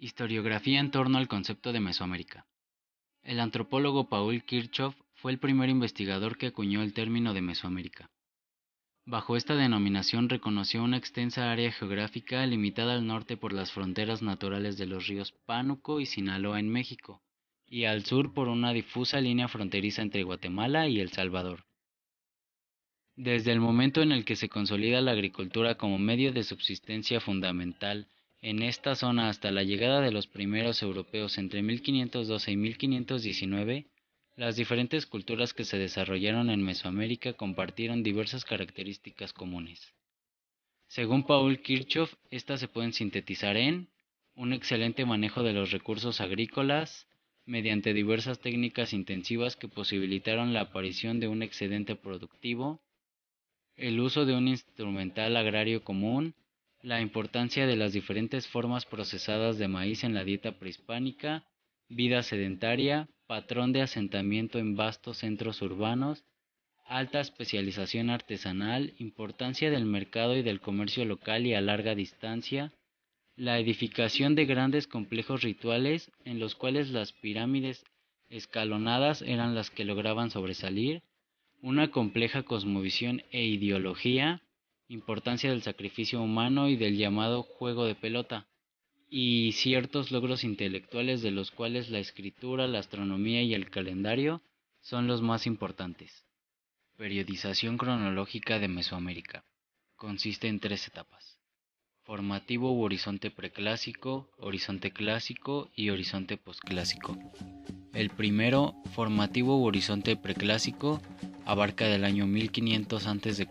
Historiografía en torno al concepto de Mesoamérica. El antropólogo Paul Kirchhoff fue el primer investigador que acuñó el término de Mesoamérica. Bajo esta denominación reconoció una extensa área geográfica limitada al norte por las fronteras naturales de los ríos Pánuco y Sinaloa en México, y al sur por una difusa línea fronteriza entre Guatemala y El Salvador. Desde el momento en el que se consolida la agricultura como medio de subsistencia fundamental en esta zona hasta la llegada de los primeros europeos entre 1512 y 1519, las diferentes culturas que se desarrollaron en Mesoamérica compartieron diversas características comunes. Según Paul Kirchhoff, estas se pueden sintetizar en un excelente manejo de los recursos agrícolas, mediante diversas técnicas intensivas que posibilitaron la aparición de un excedente productivo, el uso de un instrumental agrario común, la importancia de las diferentes formas procesadas de maíz en la dieta prehispánica, vida sedentaria, patrón de asentamiento en vastos centros urbanos, alta especialización artesanal, importancia del mercado y del comercio local y a larga distancia, la edificación de grandes complejos rituales en los cuales las pirámides escalonadas eran las que lograban sobresalir, una compleja cosmovisión e ideología, importancia del sacrificio humano y del llamado juego de pelota, y ciertos logros intelectuales de los cuales la escritura, la astronomía y el calendario son los más importantes. Periodización cronológica de Mesoamérica. Consiste en 3 etapas: formativo u horizonte preclásico, horizonte clásico y horizonte posclásico. El primero, formativo u horizonte preclásico, abarca del año 1500 a.C.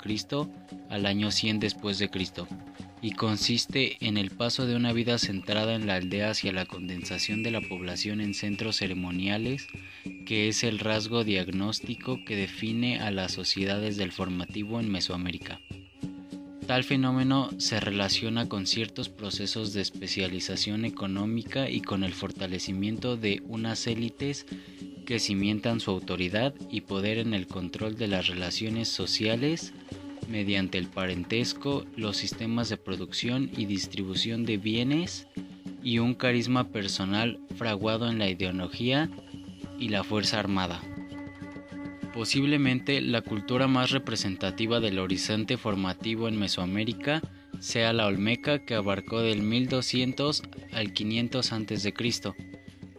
al año 100 después de Cristo y consiste en el paso de una vida centrada en la aldea hacia la condensación de la población en centros ceremoniales, que es el rasgo diagnóstico que define a las sociedades del formativo en Mesoamérica. Tal fenómeno se relaciona con ciertos procesos de especialización económica y con el fortalecimiento de unas élites que cimentan su autoridad y poder en el control de las relaciones sociales mediante el parentesco, los sistemas de producción y distribución de bienes y un carisma personal fraguado en la ideología y la fuerza armada. Posiblemente la cultura más representativa del horizonte formativo en Mesoamérica sea la olmeca, que abarcó del 1200 al 500 a.C.,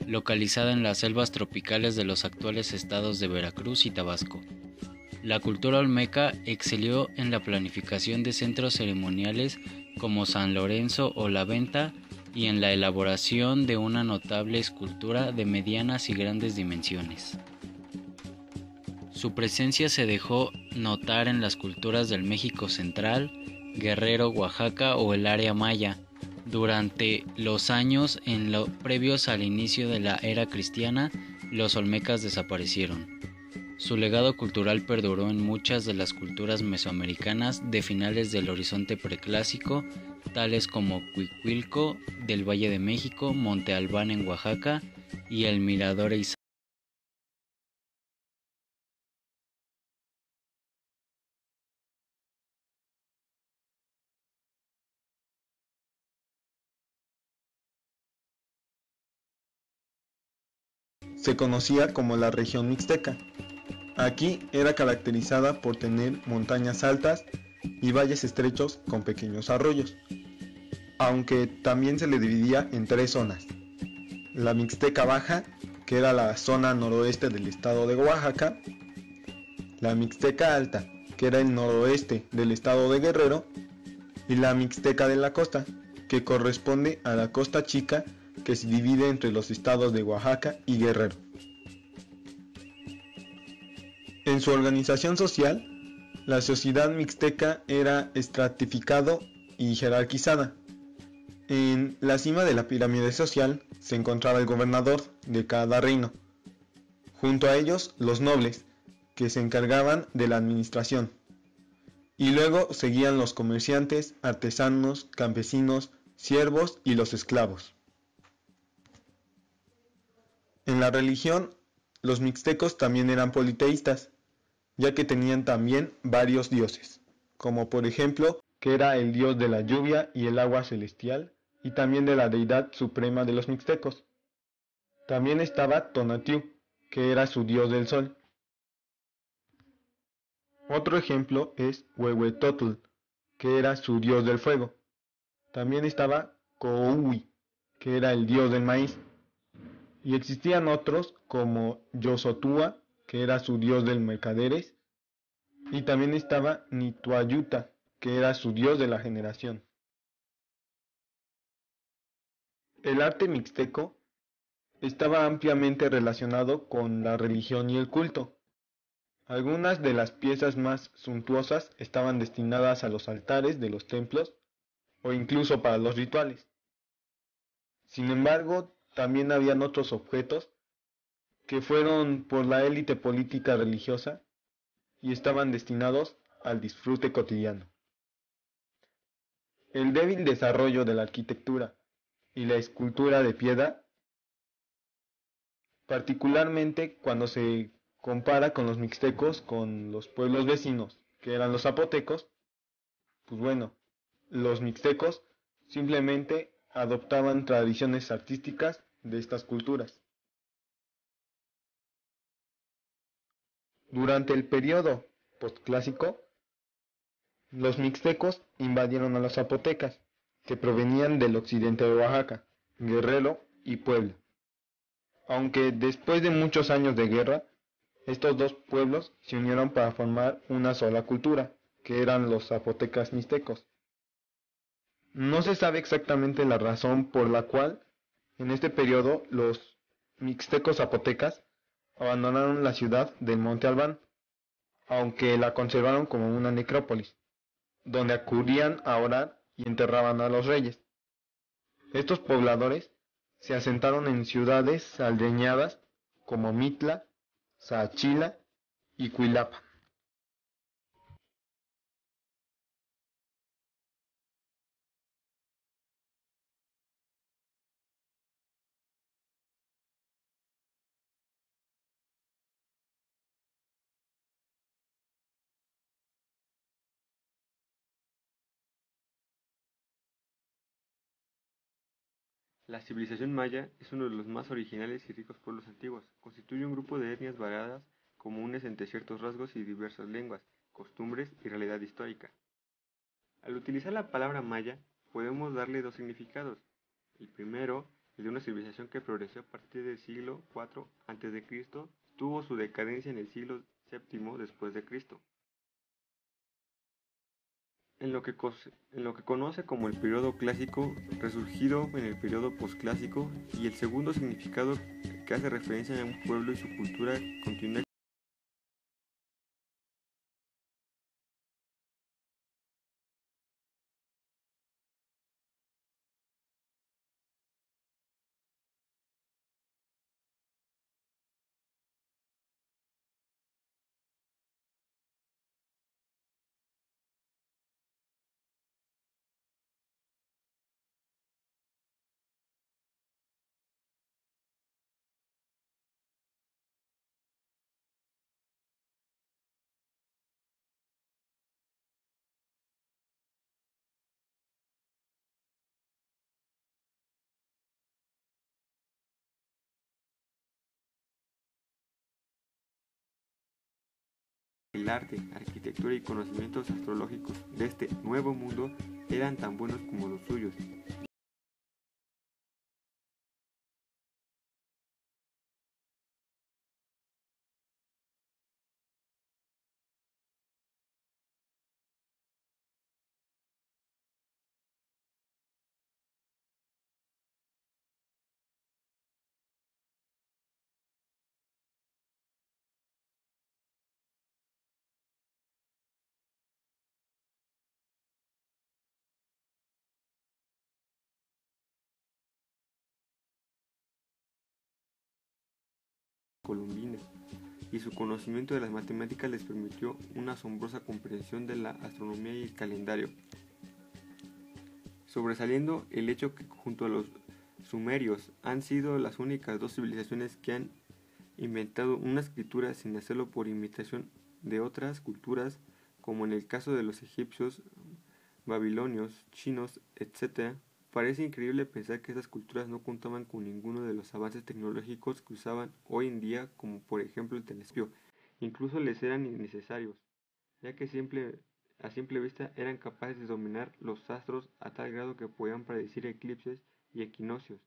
localizada en las selvas tropicales de los actuales estados de Veracruz y Tabasco. La cultura olmeca excelió en la planificación de centros ceremoniales como San Lorenzo o La Venta y en la elaboración de una notable escultura de medianas y grandes dimensiones. Su presencia se dejó notar en las culturas del México Central, Guerrero, Oaxaca o el área maya. Durante los años previos al inicio de la era cristiana, los olmecas desaparecieron. Su legado cultural perduró en muchas de las culturas mesoamericanas de finales del horizonte preclásico, tales como Cuicuilco del Valle de México, Monte Albán en Oaxaca y el Mirador Izabal. Se conocía como la región mixteca. Aquí era caracterizada por tener montañas altas y valles estrechos con pequeños arroyos, aunque también se le dividía en 3 zonas: la Mixteca Baja, que era la zona noroeste del estado de Oaxaca; la Mixteca Alta, que era el noroeste del estado de Guerrero; y la Mixteca de la Costa, que corresponde a la Costa Chica, que se divide entre los estados de Oaxaca y Guerrero. En su organización social, la sociedad mixteca era estratificado y jerarquizada. En la cima de la pirámide social se encontraba el gobernador de cada reino. Junto a ellos, los nobles, que se encargaban de la administración. Y luego seguían los comerciantes, artesanos, campesinos, siervos y los esclavos. En la religión, los mixtecos también eran politeístas, ya que tenían también varios dioses, como por ejemplo, que era el dios de la lluvia y el agua celestial, y también de la deidad suprema de los mixtecos. También estaba Tonatiuh, que era su dios del sol. Otro ejemplo es Huehuetotl, que era su dios del fuego. También estaba Coouhi, que era el dios del maíz. Y existían otros como Yosotua, que era su dios del mercaderes. Y también estaba Nituayuta, que era su dios de la generación. El arte mixteco estaba ampliamente relacionado con la religión y el culto. Algunas de las piezas más suntuosas estaban destinadas a los altares de los templos o incluso para los rituales. Sin embargo, también habían otros objetos que fueron por la élite política religiosa y estaban destinados al disfrute cotidiano. El débil desarrollo de la arquitectura y la escultura de piedra, particularmente cuando se compara con los mixtecos, con los pueblos vecinos, que eran los zapotecos, pues bueno, los mixtecos simplemente adoptaban tradiciones artísticas de estas culturas. Durante el periodo postclásico, los mixtecos invadieron a los zapotecas, que provenían del occidente de Oaxaca, Guerrero y Puebla. Aunque después de muchos años de guerra, estos dos pueblos se unieron para formar una sola cultura, que eran los zapotecas mixtecos. No se sabe exactamente la razón por la cual en este periodo los mixtecos zapotecas abandonaron la ciudad del Monte Albán, aunque la conservaron como una necrópolis, donde acudían a orar y enterraban a los reyes. Estos pobladores se asentaron en ciudades aldeñadas como Mitla, Saachila y Cuilapa. La civilización maya es uno de los más originales y ricos pueblos antiguos. Constituye un grupo de etnias variadas comunes entre ciertos rasgos y diversas lenguas, costumbres y realidad histórica. Al utilizar la palabra maya, podemos darle dos significados. El primero, el de una civilización que progresó a partir del siglo IV a.C., tuvo su decadencia en el siglo VII después de Cristo. En lo que conoce como el periodo clásico, resurgido en el periodo posclásico, y el segundo significado que hace referencia a un pueblo y su cultura continua. El arte, arquitectura y conocimientos astrológicos de este nuevo mundo eran tan buenos como los suyos. Colombina, y su conocimiento de las matemáticas les permitió una asombrosa comprensión de la astronomía y el calendario, sobresaliendo el hecho que junto a los sumerios han sido las únicas dos civilizaciones que han inventado una escritura sin hacerlo por imitación de otras culturas, como en el caso de los egipcios, babilonios, chinos, etc. Parece increíble pensar que estas culturas no contaban con ninguno de los avances tecnológicos que usaban hoy en día, como por ejemplo el telescopio. Incluso les eran innecesarios, ya que a simple vista eran capaces de dominar los astros a tal grado que podían predecir eclipses y equinoccios.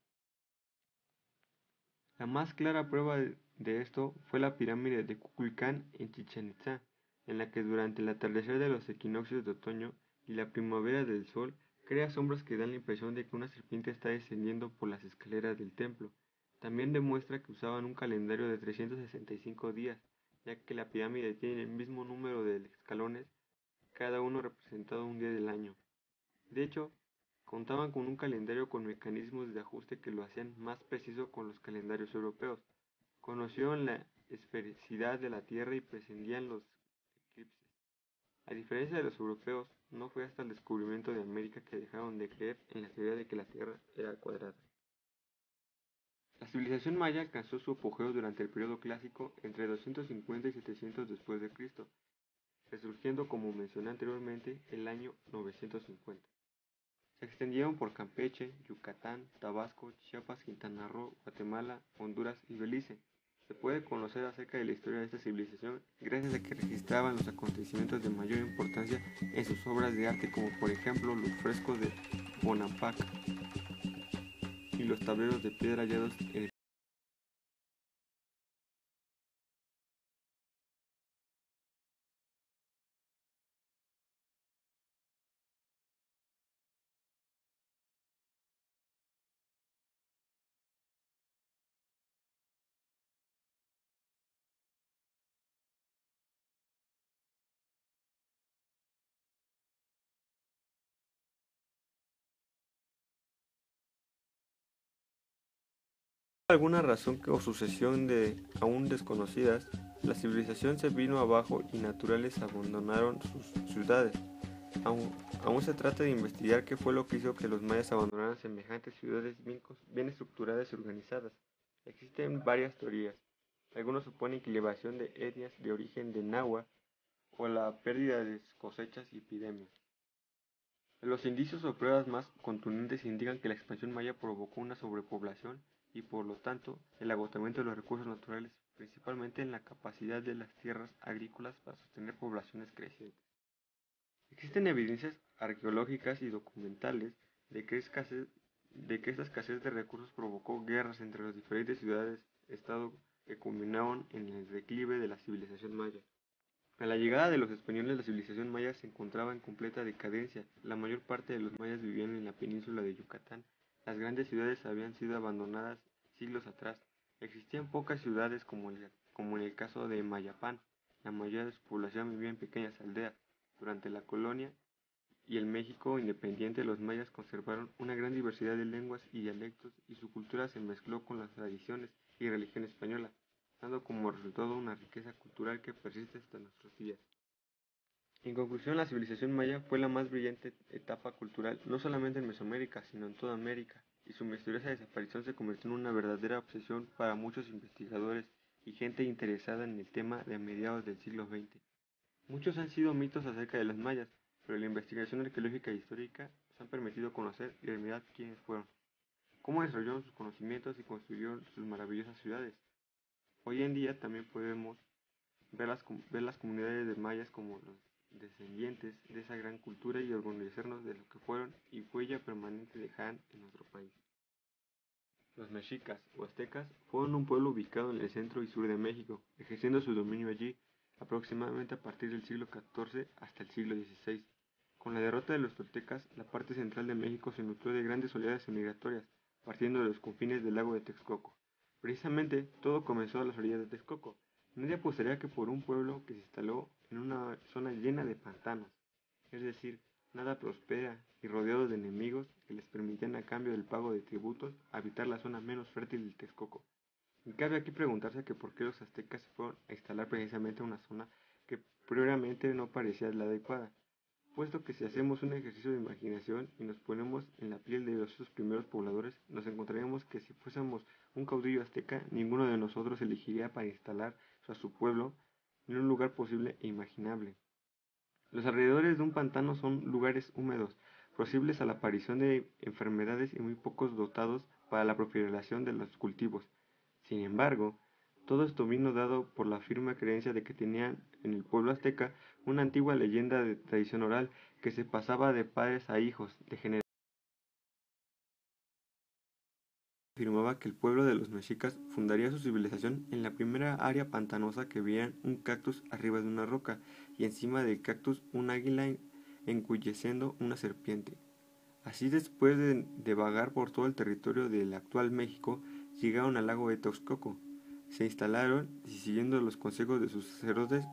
La más clara prueba de esto fue la pirámide de Kukulcán en Chichén Itzá, en la que durante el atardecer de los equinoccios de otoño y la primavera del sol crea sombras que dan la impresión de que una serpiente está descendiendo por las escaleras del templo. También demuestra que usaban un calendario de 365 días, ya que la pirámide tiene el mismo número de escalones, cada uno representado un día del año. De hecho, contaban con un calendario con mecanismos de ajuste que lo hacían más preciso con los calendarios europeos. Conocieron la esfericidad de la Tierra y prescindían los eclipses. A diferencia de los europeos, no fue hasta el descubrimiento de América que dejaron de creer en la teoría de que la Tierra era cuadrada. La civilización maya alcanzó su apogeo durante el periodo clásico entre 250 y 700 después de Cristo, resurgiendo como mencioné anteriormente el año 950. Se extendieron por Campeche, Yucatán, Tabasco, Chiapas, Quintana Roo, Guatemala, Honduras y Belice. Se puede conocer acerca de la historia de esta civilización gracias a que registraban los acontecimientos de mayor importancia en sus obras de arte, como por ejemplo los frescos de Bonampak y los tableros de piedra hallados en el. Por alguna razón o sucesión de aún desconocidas, la civilización se vino abajo y naturales abandonaron sus ciudades. Aún se trata de investigar qué fue lo que hizo que los mayas abandonaran semejantes ciudades bien estructuradas y organizadas. Existen varias teorías. Algunos suponen que la invasión de etnias de origen de Nahua o la pérdida de cosechas y epidemias. Los indicios o pruebas más contundentes indican que la expansión maya provocó una sobrepoblación y por lo tanto el agotamiento de los recursos naturales, principalmente en la capacidad de las tierras agrícolas para sostener poblaciones crecientes. Existen evidencias arqueológicas y documentales de que esta escasez de recursos provocó guerras entre las diferentes ciudades-estado que culminaron en el declive de la civilización maya. A la llegada de los españoles, la civilización maya se encontraba en completa decadencia. La mayor parte de los mayas vivían en la península de Yucatán. Las grandes ciudades habían sido abandonadas siglos atrás. Existían pocas ciudades como en el caso de Mayapán. La mayoría de su población vivía en pequeñas aldeas. Durante la colonia y el México independiente, los mayas conservaron una gran diversidad de lenguas y dialectos y su cultura se mezcló con las tradiciones y religión española, dando como resultado una riqueza cultural que persiste hasta nuestros días. En conclusión, la civilización maya fue la más brillante etapa cultural, no solamente en Mesoamérica, sino en toda América, y su misteriosa desaparición se convirtió en una verdadera obsesión para muchos investigadores y gente interesada en el tema de mediados del siglo XX. Muchos han sido mitos acerca de los mayas, pero la investigación arqueológica e histórica nos han permitido conocer en realidad quiénes fueron, cómo desarrollaron sus conocimientos y construyeron sus maravillosas ciudades. Hoy en día también podemos ver las comunidades de mayas como los descendientes de esa gran cultura y orgullecernos de lo que fueron y huella permanente dejaron en nuestro país. Los mexicas o aztecas fueron un pueblo ubicado en el centro y sur de México, ejerciendo su dominio allí aproximadamente a partir del siglo XIV hasta el siglo XVI. Con la derrota de los toltecas, la parte central de México se nutrió de grandes oleadas migratorias, partiendo de los confines del lago de Texcoco. Precisamente, todo comenzó a las orillas de Texcoco. Nadie apostaría que por un pueblo que se instaló en una zona llena de pantanos, es decir, nada prospera y rodeados de enemigos que les permitían a cambio del pago de tributos habitar la zona menos fértil del Texcoco. Y cabe aquí preguntarse que por qué los aztecas se fueron a instalar precisamente en una zona que previamente no parecía la adecuada, puesto que si hacemos un ejercicio de imaginación y nos ponemos en la piel de esos primeros pobladores, nos encontraríamos que si fuésemos un caudillo azteca, ninguno de nosotros elegiría para instalar a su pueblo en un lugar posible e imaginable. Los alrededores de un pantano son lugares húmedos, proclives a la aparición de enfermedades y muy pocos dotados para la proliferación de los cultivos. Sin embargo, todo esto vino dado por la firme creencia de que tenían en el pueblo azteca una antigua leyenda de tradición oral que se pasaba de padres a hijos, de generación. Afirmaba que el pueblo de los mexicas fundaría su civilización en la primera área pantanosa que veían un cactus arriba de una roca y encima del cactus un águila enculleciendo una serpiente. Así, después de vagar por todo el territorio del actual México, llegaron al lago de Texcoco. Se instalaron y, siguiendo los consejos de sus sacerdotes,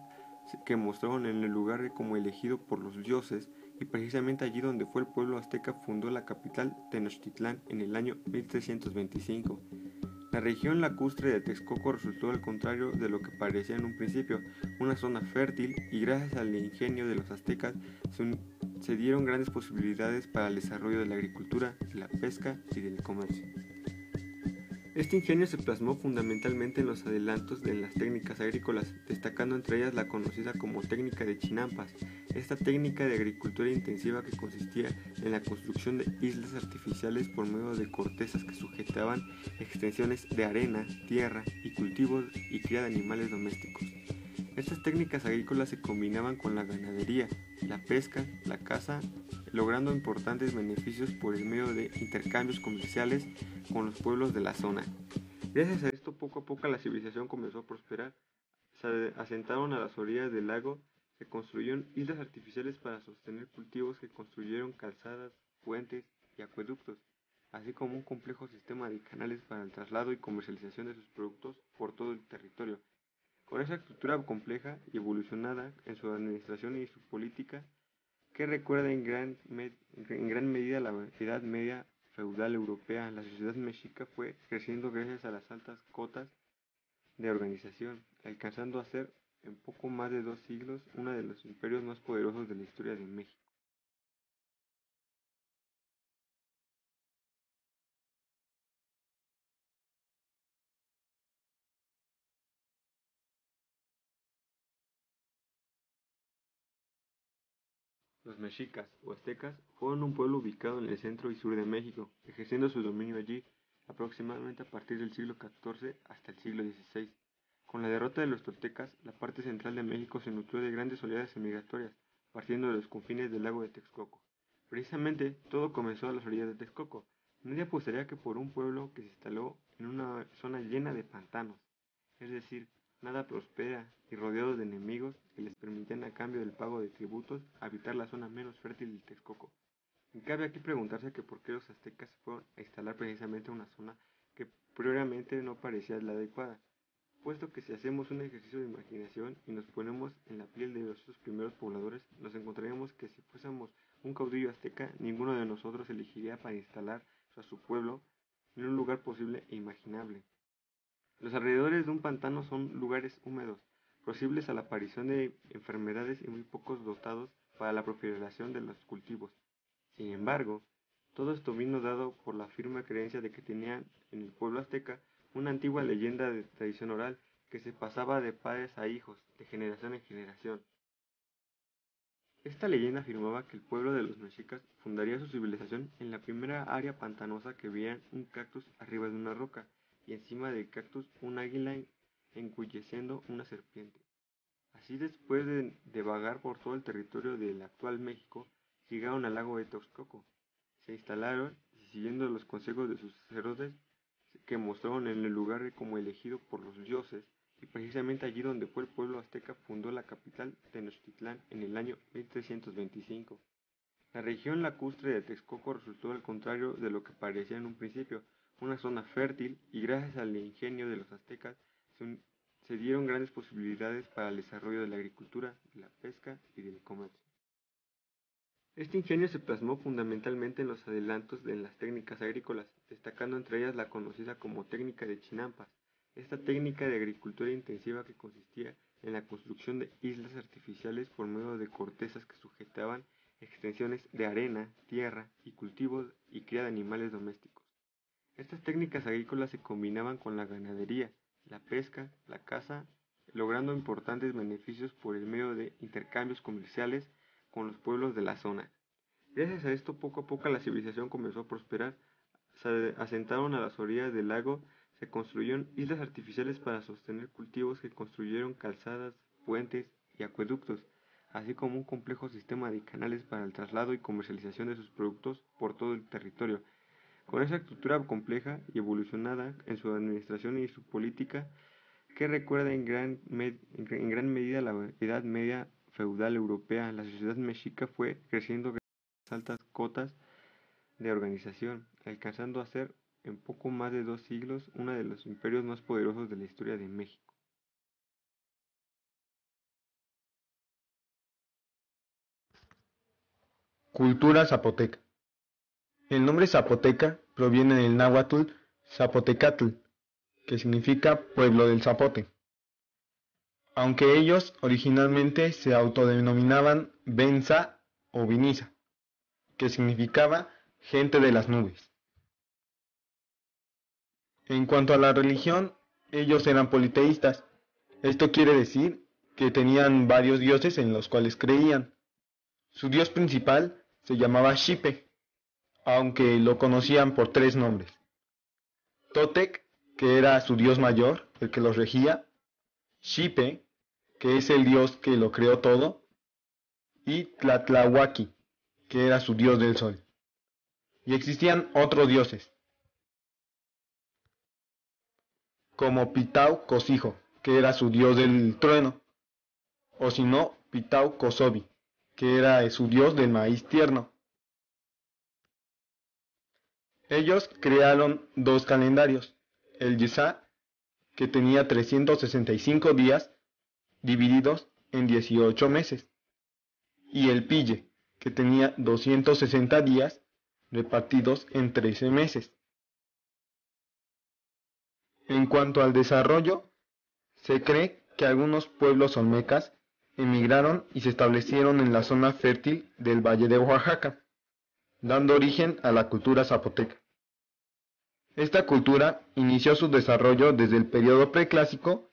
que mostraron en el lugar como elegido por los dioses, y precisamente allí donde fue el pueblo azteca fundó la capital Tenochtitlán en el año 1325. La región lacustre de Texcoco resultó, al contrario de lo que parecía en un principio, una zona fértil, y gracias al ingenio de los aztecas se dieron grandes posibilidades para el desarrollo de la agricultura, de la pesca y del comercio. Este ingenio se plasmó fundamentalmente en los adelantos de las técnicas agrícolas, destacando entre ellas la conocida como técnica de chinampas. Esta técnica de agricultura intensiva que consistía en la construcción de islas artificiales por medio de cortezas que sujetaban extensiones de arena, tierra y cultivos y cría de animales domésticos. Estas técnicas agrícolas se combinaban con la ganadería, la pesca, la caza, logrando importantes beneficios por el medio de intercambios comerciales con los pueblos de la zona. Gracias a esto, poco a poco la civilización comenzó a prosperar. Se asentaron a las orillas del lago, se construyeron islas artificiales para sostener cultivos, que construyeron calzadas, puentes y acueductos, así como un complejo sistema de canales para el traslado y comercialización de sus productos por todo el territorio. Con esa estructura compleja y evolucionada en su administración y su política, que recuerda en gran medida la Edad Media feudal europea, la sociedad mexica fue creciendo gracias a las altas cotas de organización, alcanzando a ser en poco más de 2 siglos uno de los imperios más poderosos de la historia de México. Los mexicas o aztecas fueron un pueblo ubicado en el centro y sur de México, ejerciendo su dominio allí aproximadamente a partir del siglo XIV hasta el siglo XVI. Con la derrota de los toltecas, la parte central de México se nutrió de grandes oleadas migratorias, partiendo de los confines del lago de Texcoco. Precisamente, todo comenzó a las orillas de Texcoco. Nadie apostaría que por un pueblo que se instaló en una zona llena de pantanos, es decir, nada prospera y rodeados de enemigos que les permitían, a cambio del pago de tributos, habitar la zona menos fértil del Texcoco. Y cabe aquí preguntarse que por qué los aztecas se fueron a instalar precisamente en una zona que previamente no parecía la adecuada, puesto que si hacemos un ejercicio de imaginación y nos ponemos en la piel de esos primeros pobladores, nos encontraríamos que si fuésemos un caudillo azteca, ninguno de nosotros elegiría para instalar a su pueblo en un lugar posible e imaginable. Los alrededores de un pantano son lugares húmedos, proclives a la aparición de enfermedades y muy pocos dotados para la proliferación de los cultivos. Sin embargo, todo esto vino dado por la firme creencia de que tenían en el pueblo azteca una antigua leyenda de tradición oral que se pasaba de padres a hijos, de generación en generación. Esta leyenda afirmaba que el pueblo de los mexicas fundaría su civilización en la primera área pantanosa que veían un cactus arriba de una roca y encima del cactus un águila enculleciendo una serpiente. Así, después de vagar por todo el territorio del actual México, llegaron al lago de Texcoco. Se instalaron y, siguiendo los consejos de sus sacerdotes, que mostraron en el lugar como elegido por los dioses, y precisamente allí donde fue el pueblo azteca fundó la capital Tenochtitlán en el año 1325. La región lacustre de Texcoco resultó, al contrario de lo que parecía en un principio, una zona fértil, y gracias al ingenio de los aztecas se dieron grandes posibilidades para el desarrollo de la agricultura, de la pesca y del comercio. Este ingenio se plasmó fundamentalmente en los adelantos de las técnicas agrícolas, destacando entre ellas la conocida como técnica de chinampas. Esta técnica de agricultura intensiva que consistía en la construcción de islas artificiales por medio de cortezas que sujetaban extensiones de arena, tierra y cultivos y cría de animales domésticos. Estas técnicas agrícolas se combinaban con la ganadería, la pesca, la caza, logrando importantes beneficios por el medio de intercambios comerciales con los pueblos de la zona. Gracias a esto, poco a poco la civilización comenzó a prosperar. Se asentaron a las orillas del lago, se construyeron islas artificiales para sostener cultivos, que construyeron calzadas, puentes y acueductos, así como un complejo sistema de canales para el traslado y comercialización de sus productos por todo el territorio. Con esa estructura compleja y evolucionada en su administración y su política, que recuerda en gran medida la Edad Media feudal europea, la sociedad mexica fue creciendo gracias a altas cotas de organización, alcanzando a ser en poco más de 2 siglos uno de los imperios más poderosos de la historia de México. Cultura zapoteca. El nombre zapoteca proviene del náhuatl Zapotecatl, que significa pueblo del zapote, aunque ellos originalmente se autodenominaban Benza o Viniza, que significaba gente de las nubes. En cuanto a la religión, ellos eran politeístas. Esto quiere decir que tenían varios dioses en los cuales creían. Su dios principal se llamaba Xipe, aunque lo conocían por 3 nombres. Totec, que era su dios mayor, el que los regía; Xipe, que es el dios que lo creó todo; y Tlatlahuaqui, que era su dios del sol. Y existían otros dioses, como Pitau Cosijo, que era su dios del trueno, o si no, Pitau Cosobi, que era su dios del maíz tierno. Ellos crearon 2 calendarios, el Yesá, que tenía 365 días divididos en 18 meses, y el Pille, que tenía 260 días repartidos en 13 meses. En cuanto al desarrollo, se cree que algunos pueblos olmecas emigraron y se establecieron en la zona fértil del Valle de Oaxaca, dando origen a la cultura zapoteca. Esta cultura inició su desarrollo desde el periodo preclásico,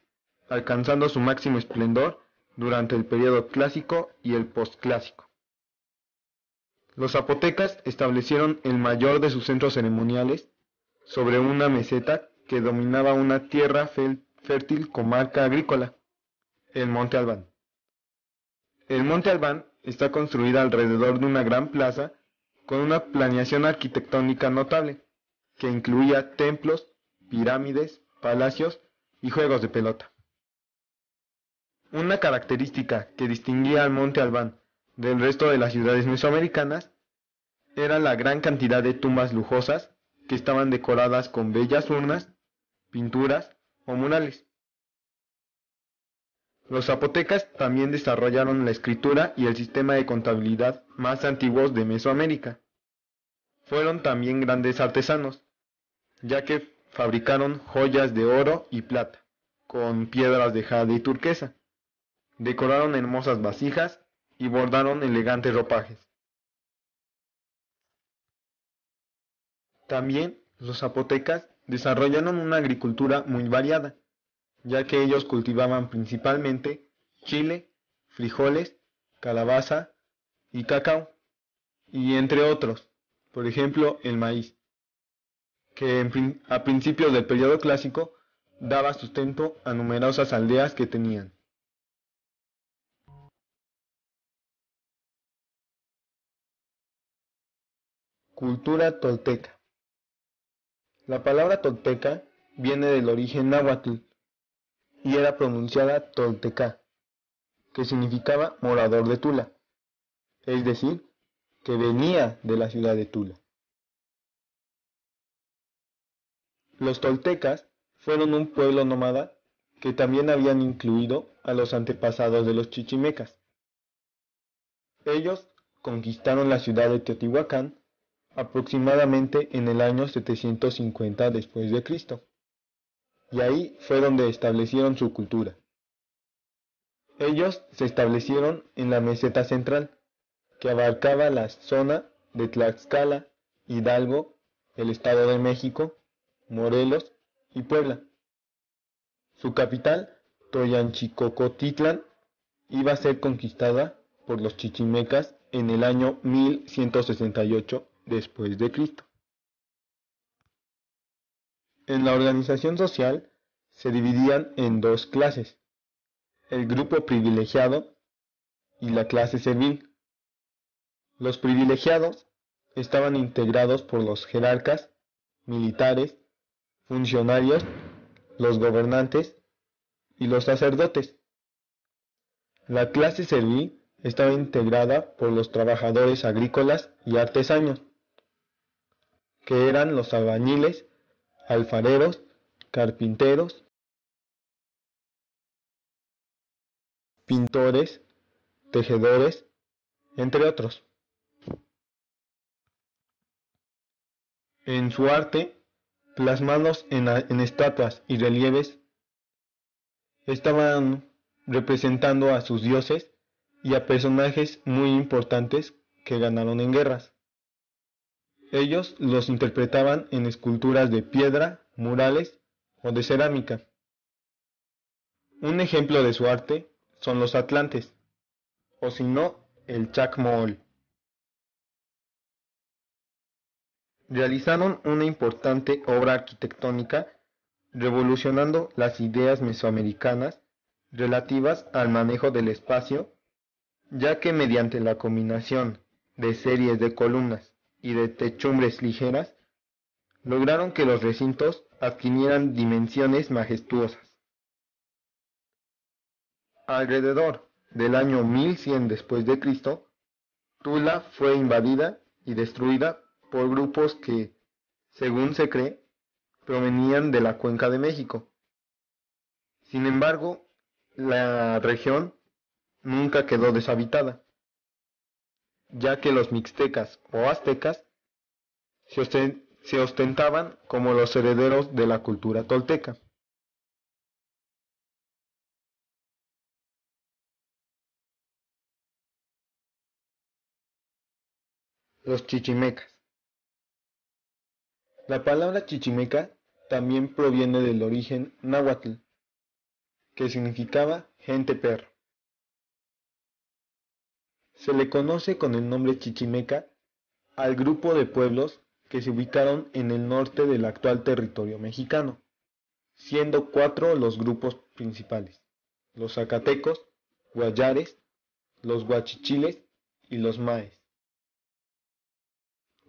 alcanzando su máximo esplendor durante el periodo clásico y el postclásico. Los zapotecas establecieron el mayor de sus centros ceremoniales sobre una meseta que dominaba una tierra fértil comarca agrícola, el Monte Albán. El Monte Albán está construida alrededor de una gran plaza con una planeación arquitectónica notable, que incluía templos, pirámides, palacios y juegos de pelota. Una característica que distinguía al Monte Albán del resto de las ciudades mesoamericanas era la gran cantidad de tumbas lujosas que estaban decoradas con bellas urnas, pinturas o murales. Los zapotecas también desarrollaron la escritura y el sistema de contabilidad más antiguos de Mesoamérica. Fueron también grandes artesanos, ya que fabricaron joyas de oro y plata, con piedras de jade y turquesa. Decoraron hermosas vasijas y bordaron elegantes ropajes. También los zapotecas desarrollaron una agricultura muy variada, ya que ellos cultivaban principalmente chile, frijoles, calabaza y cacao, y entre otros, por ejemplo el maíz, que a principios del periodo clásico daba sustento a numerosas aldeas que tenían. Cultura tolteca. La palabra tolteca viene del origen náhuatl y era pronunciada tolteca, que significaba morador de Tula, es decir, que venía de la ciudad de Tula. Los toltecas fueron un pueblo nómada que también habían incluido a los antepasados de los chichimecas. Ellos conquistaron la ciudad de Teotihuacán aproximadamente en el año 750 después de Cristo, y ahí fue donde establecieron su cultura. Ellos se establecieron en la meseta central, que abarcaba la zona de Tlaxcala, Hidalgo, el Estado de México, Morelos y Puebla. Su capital, Toyanchicocotitlan, iba a ser conquistada por los chichimecas en el año 1168 después de Cristo. En la organización social se dividían en dos clases, el grupo privilegiado y la clase servil. Los privilegiados estaban integrados por los jerarcas, militares, funcionarios, los gobernantes y los sacerdotes. La clase servil estaba integrada por los trabajadores agrícolas y artesanos, que eran los albañiles, alfareros, carpinteros, pintores, tejedores, entre otros. En su arte, plasmados en estatuas y relieves, estaban representando a sus dioses y a personajes muy importantes que ganaron en guerras. Ellos los interpretaban en esculturas de piedra, murales o de cerámica. Un ejemplo de su arte son los atlantes, o si no, el Chacmool. Realizaron una importante obra arquitectónica revolucionando las ideas mesoamericanas relativas al manejo del espacio, ya que mediante la combinación de series de columnas y de techumbres ligeras, lograron que los recintos adquirieran dimensiones majestuosas. Alrededor del año 1100 después de Cristo, Tula fue invadida y destruida por grupos que, según se cree, provenían de la Cuenca de México. Sin embargo, la región nunca quedó deshabitada, ya que los mixtecas o aztecas se ostentaban como los herederos de la cultura tolteca. Los chichimecas. La palabra chichimeca también proviene del origen náhuatl, que significaba gente perro. Se le conoce con el nombre chichimeca al grupo de pueblos que se ubicaron en el norte del actual territorio mexicano, siendo 4 los grupos principales: los zacatecos, guayares, los guachichiles y los maes.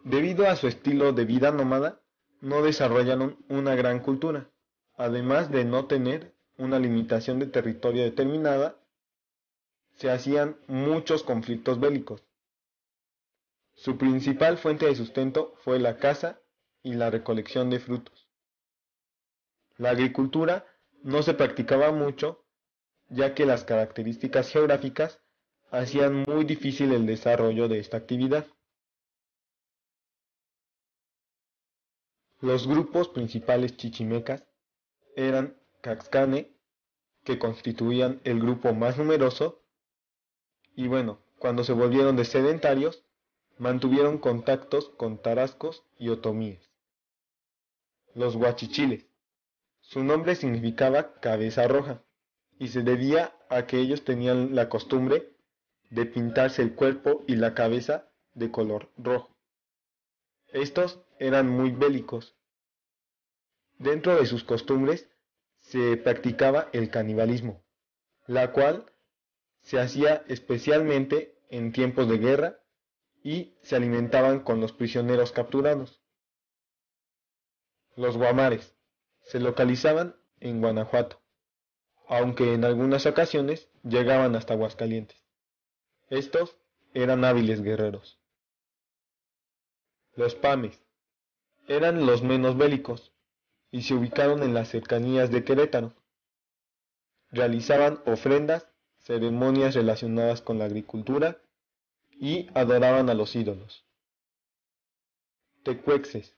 Debido a su estilo de vida nómada, no desarrollaron una gran cultura, además de no tener una limitación de territorio determinada, se hacían muchos conflictos bélicos. Su principal fuente de sustento fue la caza y la recolección de frutos. La agricultura no se practicaba mucho, ya que las características geográficas hacían muy difícil el desarrollo de esta actividad. Los grupos principales chichimecas eran Caxcane, que constituían el grupo más numeroso, y bueno, cuando se volvieron de sedentarios, mantuvieron contactos con tarascos y otomíes. Los guachichiles. Su nombre significaba cabeza roja, y se debía a que ellos tenían la costumbre de pintarse el cuerpo y la cabeza de color rojo. Estos eran muy bélicos. Dentro de sus costumbres se practicaba el canibalismo, la cual se hacía especialmente en tiempos de guerra y se alimentaban con los prisioneros capturados. Los guamares se localizaban en Guanajuato, aunque en algunas ocasiones llegaban hasta Aguascalientes. Estos eran hábiles guerreros. Los pames eran los menos bélicos y se ubicaron en las cercanías de Querétaro. Realizaban ofrendas, ceremonias relacionadas con la agricultura y adoraban a los ídolos. Tecuexes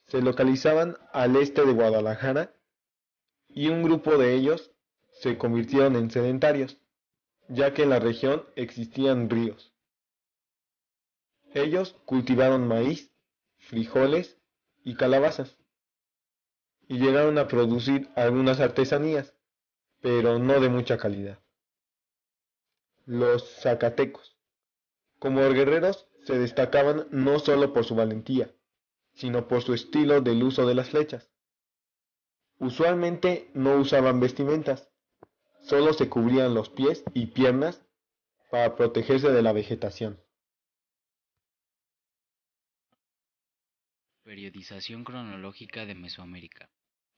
se localizaban al este de Guadalajara y un grupo de ellos se convirtieron en sedentarios, ya que en la región existían ríos. Ellos cultivaron maíz, frijoles y calabazas, y llegaron a producir algunas artesanías, pero no de mucha calidad. Los zacatecos Como guerreros se destacaban no solo por su valentía, sino por su estilo del uso de las flechas. Usualmente no usaban vestimentas, solo se cubrían los pies y piernas para protegerse de la vegetación. Periodización cronológica de Mesoamérica.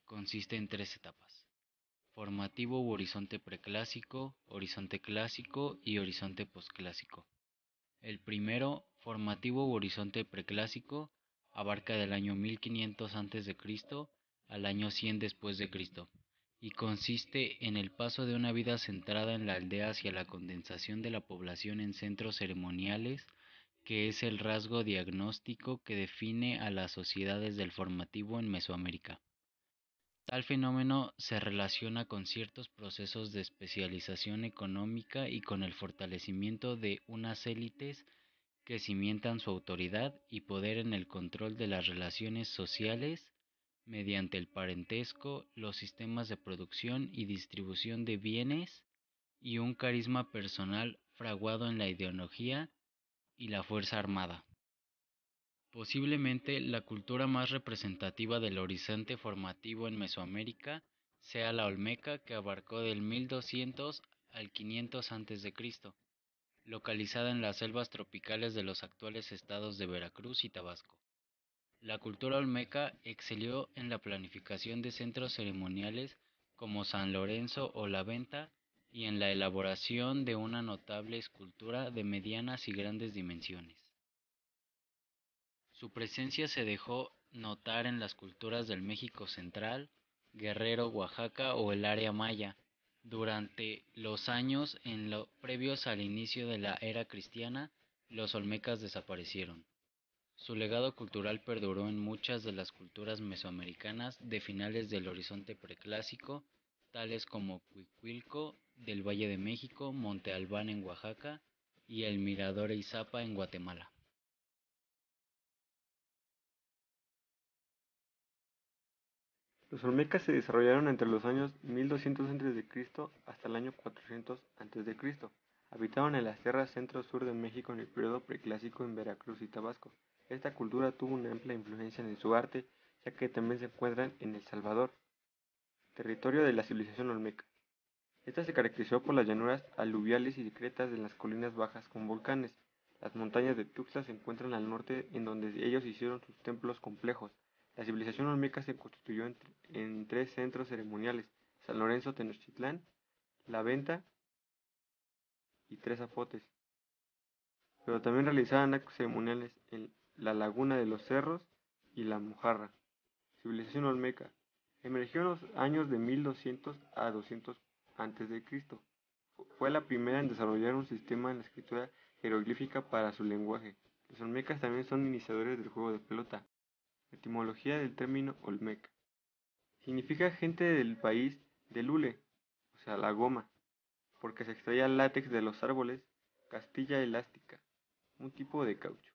Consiste en tres etapas: formativo u horizonte clásico y horizonte posclásico. El primero, formativo u horizonte preclásico, abarca del año 1500 a.C. al año 100 después de Cristo y consiste en el paso de una vida centrada en la aldea hacia la condensación de la población en centros ceremoniales, que es el rasgo diagnóstico que define a las sociedades del formativo en Mesoamérica. Tal fenómeno se relaciona con ciertos procesos de especialización económica y con el fortalecimiento de unas élites que cimentan su autoridad y poder en el control de las relaciones sociales mediante el parentesco, los sistemas de producción y distribución de bienes y un carisma personal fraguado en la ideología y la fuerza armada. Posiblemente la cultura más representativa del horizonte formativo en Mesoamérica sea la olmeca, que abarcó del 1200 al 500 a.C., localizada en las selvas tropicales de los actuales estados de Veracruz y Tabasco. La cultura olmeca excelió en la planificación de centros ceremoniales como San Lorenzo o la Venta y en la elaboración de una notable escultura de medianas y grandes dimensiones. Su presencia se dejó notar en las culturas del México central, Guerrero, Oaxaca o el área maya. Durante los años previos al inicio de la era cristiana, los olmecas desaparecieron. Su legado cultural perduró en muchas de las culturas mesoamericanas de finales del horizonte preclásico, tales como Cuicuilco del Valle de México, Monte Albán en Oaxaca y el Mirador Izapa en Guatemala. Los olmecas se desarrollaron entre los años 1200 a.C. hasta el año 400 a.C. Habitaban en las tierras centro-sur de México en el periodo preclásico en Veracruz y Tabasco. Esta cultura tuvo una amplia influencia en su arte, ya que también se encuentran en El Salvador, territorio de la civilización olmeca. Esta se caracterizó por las llanuras aluviales y discretas de las colinas bajas con volcanes. Las montañas de Tuxtla se encuentran al norte, en donde ellos hicieron sus templos complejos. La civilización olmeca se constituyó en tres centros ceremoniales: San Lorenzo, Tenochtitlán, La Venta y Tres Zapotes, pero también realizaban actos ceremoniales en la Laguna de los Cerros y La Mojarra. Civilización olmeca emergió en los años de 1200 a 200 a.C. Fue la primera en desarrollar un sistema en la escritura jeroglífica para su lenguaje. Los olmecas también son iniciadores del juego de pelota. Etimología del término olmeca: significa gente del país del hule, o sea, la goma, porque se extraía látex de los árboles, castilla elástica, un tipo de caucho.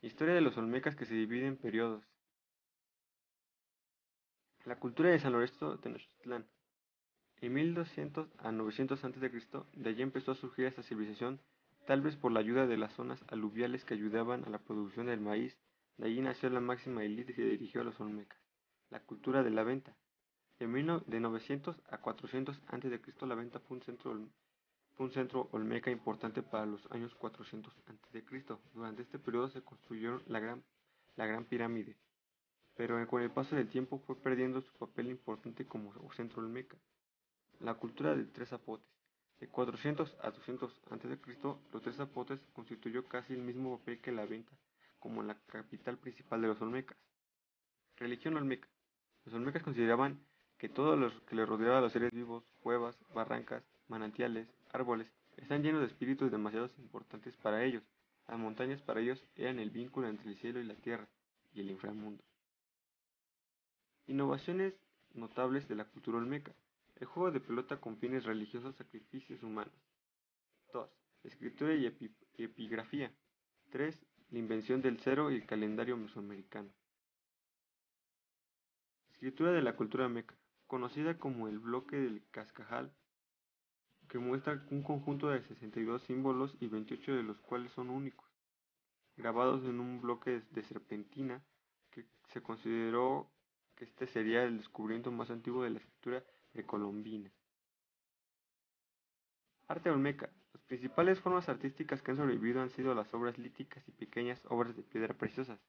Historia de los olmecas, que se divide en periodos. La cultura de San Lorenzo Tenochtitlán. En 1200 a 900 a.C., de allí empezó a surgir esta civilización, tal vez por la ayuda de las zonas aluviales que ayudaban a la producción del maíz. De allí nació la máxima élite que dirigió a los olmecas. La cultura de la venta. De 900 a 400 a.C., la venta fue un centro olmeca importante para los años 400 a.C. Durante este periodo se construyó la Gran Pirámide, pero con el paso del tiempo fue perdiendo su papel importante como centro olmeca. La cultura de Tres Zapotes. De 400 a 200 a.C., los Tres Zapotes constituyó casi el mismo papel que la Venta, como la capital principal de los olmecas. Religión olmeca. Los olmecas consideraban que todo lo que les rodeaba a los seres vivos, cuevas, barrancas, manantiales, árboles, están llenos de espíritus demasiado importantes para ellos. Las montañas para ellos eran el vínculo entre el cielo y la tierra, y el inframundo. Innovaciones notables de la cultura olmeca. El juego de pelota con fines religiosos, sacrificios humanos. 2. Escritura y epigrafía. 3. La invención del cero y el calendario mesoamericano. Escritura de la cultura olmeca, conocida como el bloque del Cascajal, que muestra un conjunto de 62 símbolos y 28 de los cuales son únicos, grabados en un bloque de serpentina que se consideró que este sería el descubrimiento más antiguo de la escritura precolombina. Arte olmeca. Las principales formas artísticas que han sobrevivido han sido las obras líticas y pequeñas obras de piedra preciosas.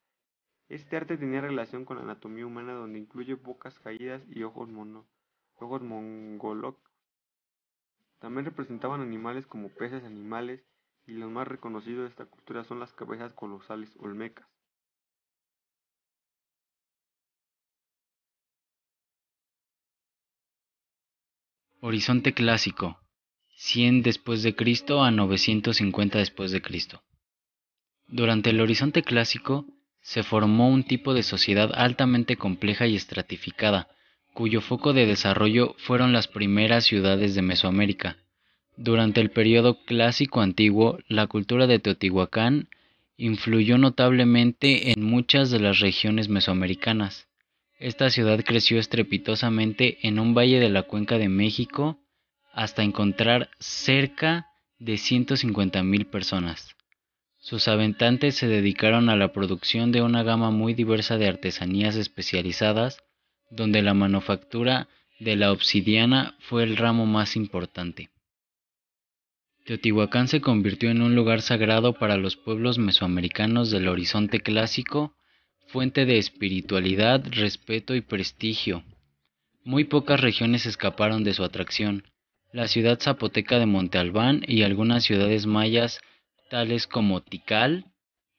Este arte tenía relación con la anatomía humana, donde incluye bocas caídas y ojos mongolocos. También representaban animales como peces animales, y los más reconocidos de esta cultura son las cabezas colosales olmecas. Horizonte clásico, 100 después de Cristo a 950 después de Cristo. Durante el Horizonte clásico se formó un tipo de sociedad altamente compleja y estratificada, cuyo foco de desarrollo fueron las primeras ciudades de Mesoamérica. Durante el periodo clásico antiguo, la cultura de Teotihuacán influyó notablemente en muchas de las regiones mesoamericanas. Esta ciudad creció estrepitosamente en un valle de la Cuenca de México hasta encontrar cerca de 150,000 personas. Sus habitantes se dedicaron a la producción de una gama muy diversa de artesanías especializadas, donde la manufactura de la obsidiana fue el ramo más importante. Teotihuacán se convirtió en un lugar sagrado para los pueblos mesoamericanos del Horizonte clásico, fuente de espiritualidad, respeto y prestigio. Muy pocas regiones escaparon de su atracción. La ciudad zapoteca de Monte Albán y algunas ciudades mayas, tales como Tikal,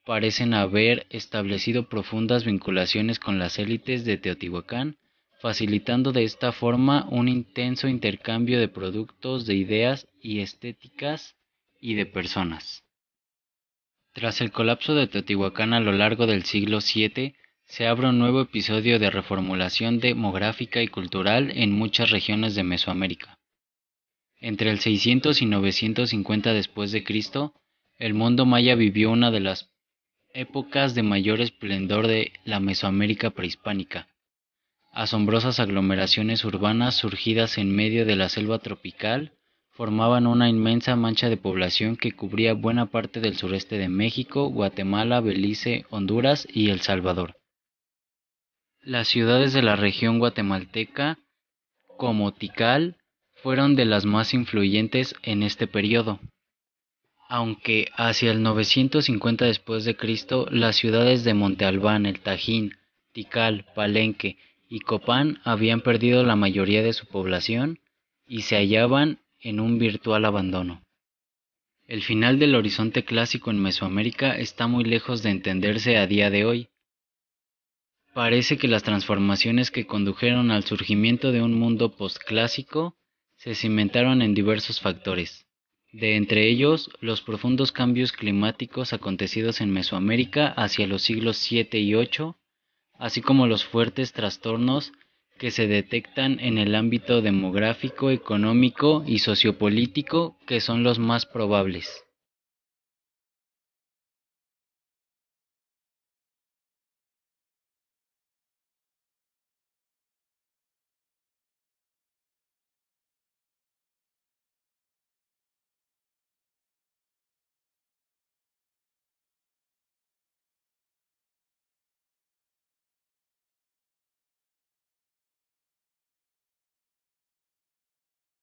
parecen haber establecido profundas vinculaciones con las élites de Teotihuacán, facilitando de esta forma un intenso intercambio de productos, de ideas y estéticas y de personas. Tras el colapso de Teotihuacán a lo largo del siglo VII, se abre un nuevo episodio de reformulación demográfica y cultural en muchas regiones de Mesoamérica. Entre el 600 y 950 después de Cristo, el mundo maya vivió una de las épocas de mayor esplendor de la Mesoamérica prehispánica. Asombrosas aglomeraciones urbanas surgidas en medio de la selva tropical formaban una inmensa mancha de población que cubría buena parte del sureste de México, Guatemala, Belice, Honduras y El Salvador. Las ciudades de la región guatemalteca, como Tikal, fueron de las más influyentes en este periodo. Aunque hacia el 950 después de Cristo, las ciudades de Monte Albán, El Tajín, Tikal, Palenque y Copán habían perdido la mayoría de su población y se hallaban en un virtual abandono. El final del horizonte clásico en Mesoamérica está muy lejos de entenderse a día de hoy. Parece que las transformaciones que condujeron al surgimiento de un mundo postclásico se cimentaron en diversos factores. De entre ellos, los profundos cambios climáticos acontecidos en Mesoamérica hacia los siglos VII y VIII, así como los fuertes trastornos que se detectan en el ámbito demográfico, económico y sociopolítico, que son los más probables.